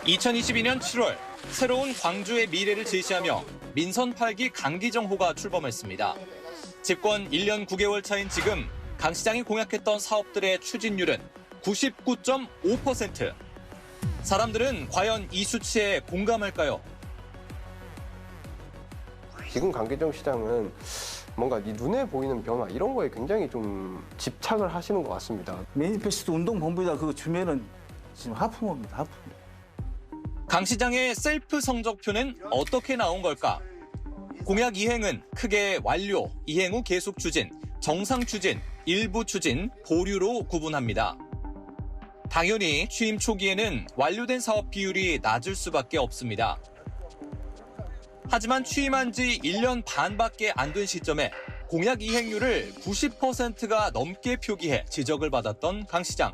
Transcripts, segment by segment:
2022년 7월 새로운 광주의 미래를 제시하며 민선 8기 강기정호가 출범했습니다. 집권 1년 9개월 차인 지금 강 시장이 공약했던 사업들의 추진율은 99.5%. 사람들은 과연 이 수치에 공감할까요? 지금 강기정 시장은 뭔가 이 눈에 보이는 변화 이런 거에 굉장히 좀 집착을 하시는 것 같습니다. 매니페스토 운동본부에다 그거 주면은 지금 하품입니다. 하품. 강 시장의 셀프 성적표는 어떻게 나온 걸까? 공약 이행은 크게 완료, 이행 후 계속 추진, 정상 추진, 일부 추진, 보류로 구분합니다. 당연히 취임 초기에는 완료된 사업 비율이 낮을 수밖에 없습니다. 하지만 취임한 지 1년 반밖에 안 된 시점에 공약 이행률을 90%가 넘게 표기해 지적을 받았던 강 시장.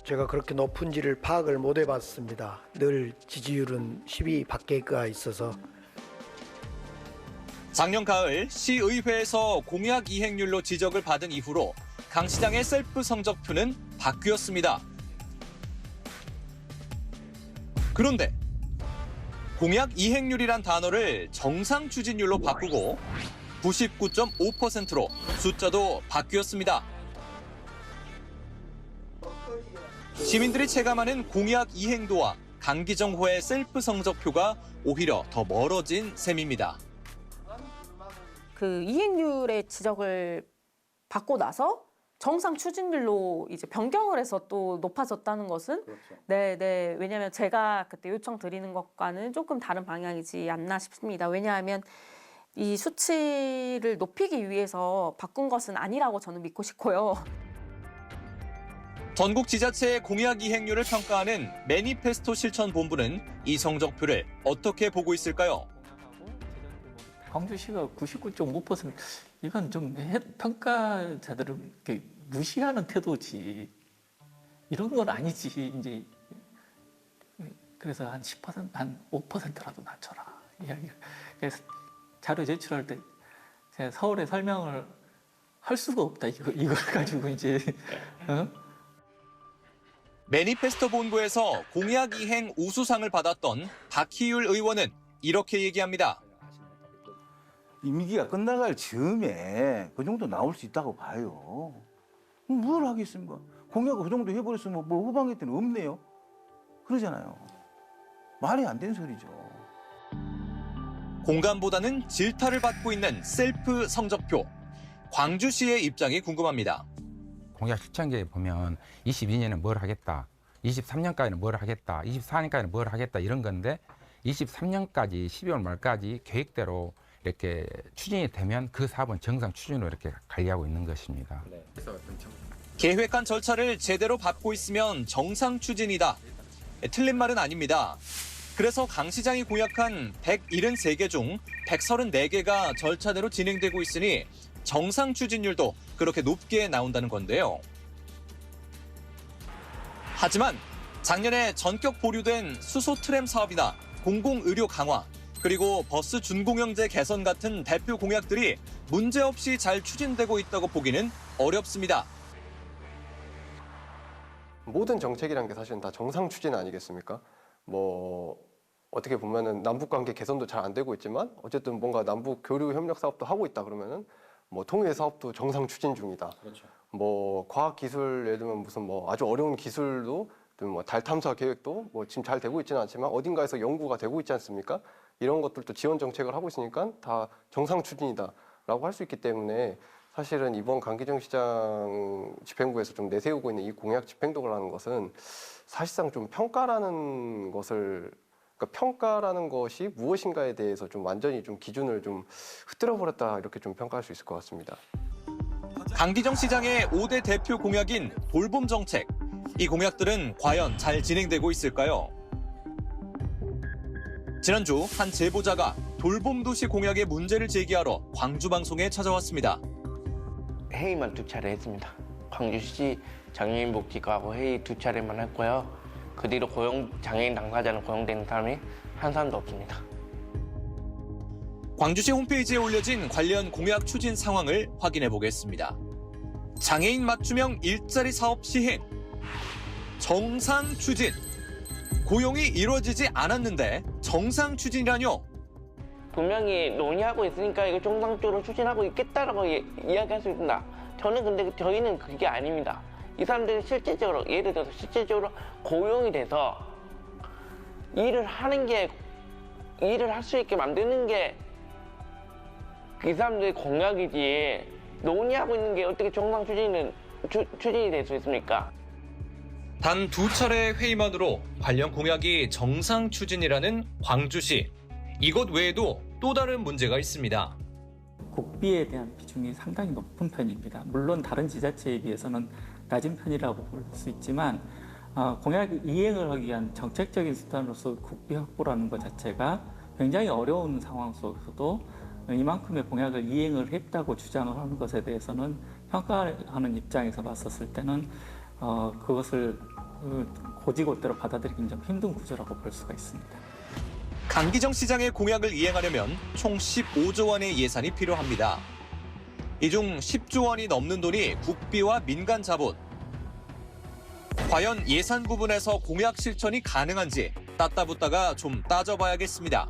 제가 그렇게 높은지를 파악을 못 해봤습니다. 늘 지지율은 10위 밖에가 있어서. 작년 가을 시의회에서 공약 이행률로 지적을 받은 이후로 강 시장의 셀프 성적표는 바뀌었습니다. 그런데 공약 이행률이란 단어를 정상 추진율로 바꾸고 99.5%로 숫자도 바뀌었습니다. 시민들이 체감하는 공약 이행도와 강기정호의 셀프 성적표가 오히려 더 멀어진 셈입니다. 그 이행률의 지적을 받고 나서 정상 추진율로 이제 변경을 해서 또 높아졌다는 것은 네. 왜냐하면 제가 그때 요청 드리는 것과는 조금 다른 방향이지 않나 싶습니다. 왜냐하면 이 수치를 높이기 위해서 바꾼 것은 아니라고 저는 믿고 싶고요. 전국 지자체의 공약 이행률을 평가하는 매니페스토 실천본부는 이 성적표를 어떻게 보고 있을까요? 광주시가 99.5% 이건 좀 평가자들을 이렇게 무시하는 태도지 이런 건 아니지 이제 그래서 한 10% 한 5%라도 낮춰라 이야기를 그래서 자료 제출할 때 제가 서울에 설명을 할 수가 없다 이걸 가지고 이제 매니페스토 본부에서 공약 이행 우수상을 받았던 박희율 의원은 이렇게 얘기합니다. 임기가 끝나갈 즈음에 그 정도 나올 수 있다고 봐요. 뭘 하겠습니까? 공약을 그 정도 해버렸으면 뭐 후반기 때는 없네요. 그러잖아요. 말이 안 되는 소리죠. 공감보다는 질타를 받고 있는 셀프 성적표. 광주시의 입장이 궁금합니다. 공약 실천계에 보면 22년에는 뭘 하겠다, 23년까지는 뭘 하겠다, 24년까지는 뭘 하겠다 이런 건데 23년까지 12월 말까지 계획대로 이렇게 추진이 되면 그 사업은 정상 추진으로 이렇게 관리하고 있는 것입니다. 계획한 절차를 제대로 밟고 있으면 정상 추진이다. 틀린 말은 아닙니다. 그래서 강 시장이 공약한 173개 중 134개가 절차대로 진행되고 있으니 정상 추진율도 그렇게 높게 나온다는 건데요. 하지만 작년에 전격 보류된 수소 트램 사업이나 공공의료 강화, 그리고 버스 준공영제 개선 같은 대표 공약들이 문제없이 잘 추진되고 있다고 보기는 어렵습니다. 모든 정책이란 게 사실은 다 정상 추진 아니겠습니까? 뭐 어떻게 보면은 남북 관계 개선도 잘 안 되고 있지만 어쨌든 뭔가 남북 교류 협력 사업도 하고 있다 그러면은 뭐 통일 사업도 정상 추진 중이다. 그렇죠. 뭐 과학 기술 예를 들면 무슨 뭐 아주 어려운 기술도 뭐 달 탐사 계획도 뭐 지금 잘 되고 있지는 않지만 어딘가에서 연구가 되고 있지 않습니까? 이런 것들도 지원 정책을 하고 있으니까 다 정상 추진이다라고 할 수 있기 때문에 사실은 이번 강기정 시장 집행부에서 좀 내세우고 있는 이 공약 집행도라는 것은 사실상 좀 평가라는 것을 그러니까 평가라는 것이 무엇인가에 대해서 좀 완전히 좀 기준을 좀 흐트러 버렸다 이렇게 좀 평가할 수 있을 것 같습니다. 강기정 시장의 5대 대표 공약인 돌봄 정책. 이 공약들은 과연 잘 진행되고 있을까요? 지난주 한 제보자가 돌봄 도시 공약의 문제를 제기하러 광주 방송에 찾아왔습니다. 회의만 2차례 했습니다. 광주시 장애인복지과하고 회의 2차례만 했고요. 그 뒤로 장애인 당사자는 고용되는 사람이 한 사람도 없습니다. 광주시 홈페이지에 올려진 관련 공약 추진 상황을 확인해 보겠습니다. 장애인 맞춤형 일자리 사업 시행. 정상 추진. 고용이 이루어지지 않았는데 정상 추진이라뇨? 분명히 논의하고 있으니까 이거 정상적으로 추진하고 있겠다라고 이야기할 수 있습니다. 저희는 그게 아닙니다. 이 사람들이 실질적으로, 예를 들어서 실질적으로 고용이 돼서 일을 할 수 있게 만드는 게 이 사람들의 공약이지, 논의하고 있는 게 어떻게 정상 추진이 될 수 있습니까? 단 2차례 회의만으로 관련 공약이 정상 추진이라는 광주시. 이것 외에도 또 다른 문제가 있습니다. 국비에 대한 비중이 상당히 높은 편입니다. 물론 다른 지자체에 비해서는 낮은 편이라고 볼 수 있지만 공약 이행을 하기 위한 정책적인 수단으로서 국비 확보라는 것 자체가 굉장히 어려운 상황 속에서도 이만큼의 공약을 이행을 했다고 주장을 하는 것에 대해서는 평가하는 입장에서 봤었을 때는 그것을 고지고대로 받아들이기는 좀 힘든 구조라고 볼 수가 있습니다. 강기정 시장의 공약을 이행하려면 총 15조 원의 예산이 필요합니다. 이 중 10조 원이 넘는 돈이 국비와 민간 자본. 과연 예산 부분에서 공약 실천이 가능한지 따따붙다가 좀 따져봐야겠습니다.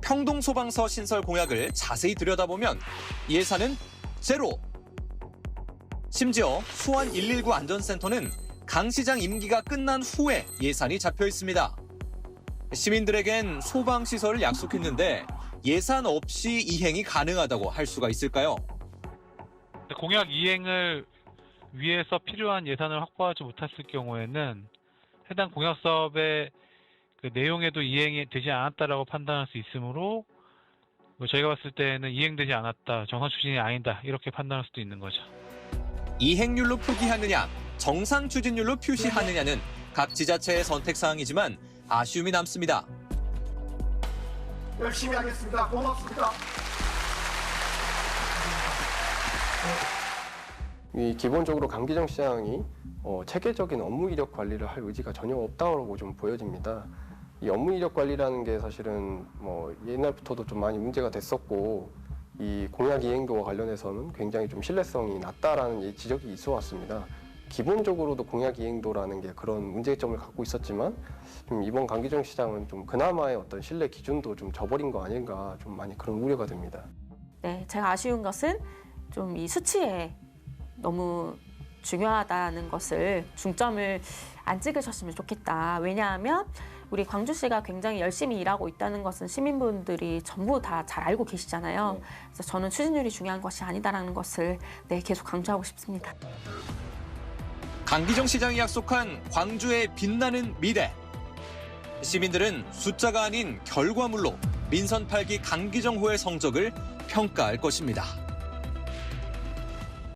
평동소방서 신설 공약을 자세히 들여다보면 예산은 제로. 심지어 수원 119 안전센터는 강 시장 임기가 끝난 후에 예산이 잡혀 있습니다. 시민들에겐 소방시설을 약속했는데 예산 없이 이행이 가능하다고 할 수가 있을까요? 공약 이행을 위해서 필요한 예산을 확보하지 못했을 경우에는 해당 공약 사업의 그 내용에도 이행이 되지 않았다라고 판단할 수 있으므로 저희가 봤을 때는 이행되지 않았다, 정상 추진이 아니다 이렇게 판단할 수도 있는 거죠. 이행률로 표기하느냐, 정상 추진률로 표시하느냐는 각 지자체의 선택사항이지만 아쉬움이 남습니다. 열심히 하겠습니다. 고맙습니다. 기본적으로 강기정 시장이 체계적인 업무 이력 관리를 할 의지가 전혀 없다고 좀 보여집니다. 이 업무 이력 관리라는 게 사실은 옛날부터도 좀 많이 문제가 됐었고, 이 공약 이행도와 관련해서는 굉장히 좀 신뢰성이 낮다라는 지적이 있어 왔습니다. 기본적으로도 공약 이행도라는 게 그런 문제점을 갖고 있었지만 좀 이번 강기정 시장은 좀 그나마의 어떤 신뢰 기준도 좀 저버린 거 아닌가, 좀 많이 그런 우려가 됩니다. 네, 제가 아쉬운 것은 좀 이 수치에 너무 중요하다는 것을 중점을 안 찍으셨으면 좋겠다. 왜냐하면 우리 광주시가 굉장히 열심히 일하고 있다는 것은 시민분들이 전부 다 잘 알고 계시잖아요. 그래서 저는 추진률이 중요한 것이 아니다라는 것을 계속 강조하고 싶습니다. 강기정 시장이 약속한 광주의 빛나는 미래. 시민들은 숫자가 아닌 결과물로 민선 8기 강기정 후의 성적을 평가할 것입니다.